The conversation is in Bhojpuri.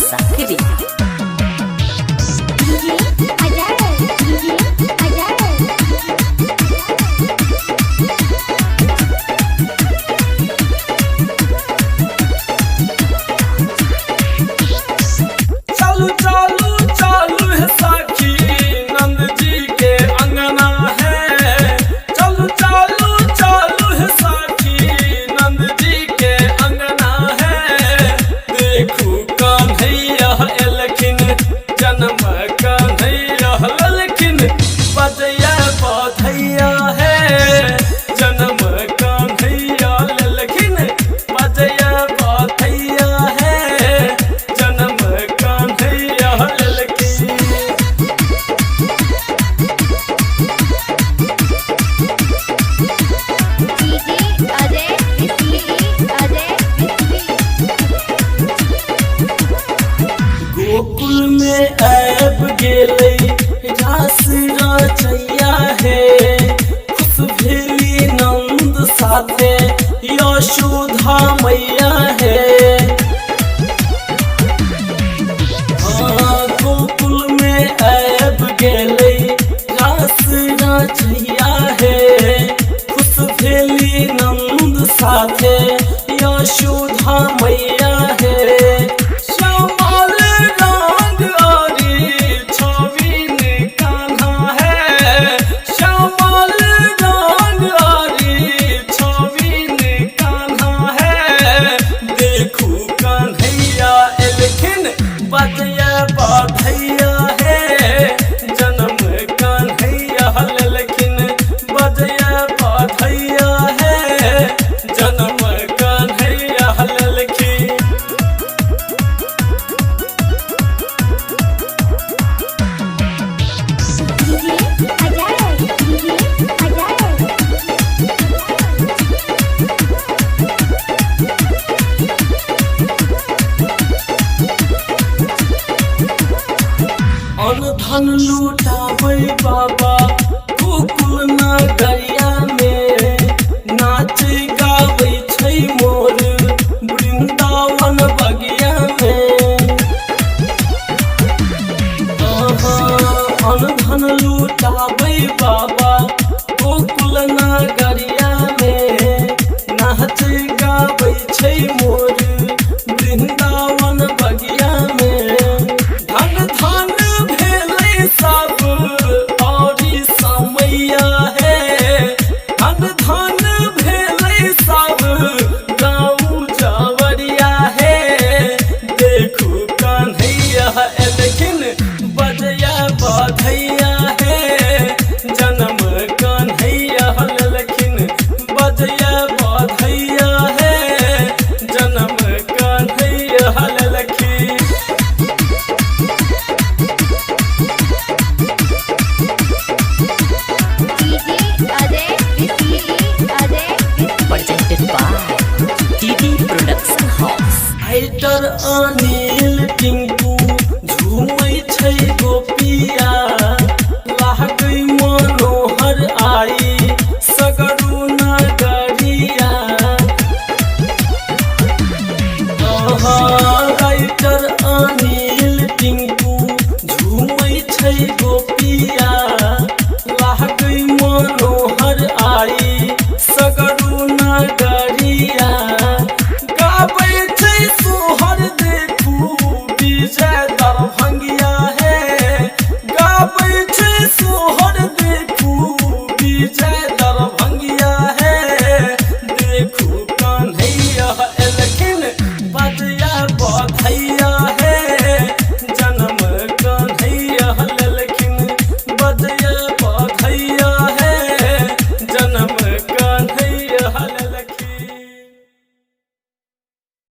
मुसाफिरी। गोकुल में ऐब गेलै रास रचैया है, खुश भेली नंद साथे यशोधा मैया है। गोकुल में ऐब गेलै रास रचैया है, खुश भेली नंद साथे यशोधा मैया है। बजया बधैया है, जन्म कन्हैया ललखिन। बजया बधैया है, जन्म कन्हैया ललखिन। धन लूटाबै बाबा गोकुल नगरिया में, नाच गाबै छै मोर वृंदावन बगिया में। धन लूटाबै बाबा गोकुल नगरिया में, नाच गाबै छै मोर वृंदावन बगिया में। धन धन सब और समैया है, धन धन भेलै सब गाँव जवरिया है। देखू कन्हैया एलखिन, बजया बधैया है, जन्म कन्हैया ललखिन। बजया बधैया है, जन्म कन्हैया ललखिन। राइटर अनिल टिंकू झूमै छै गोपिया।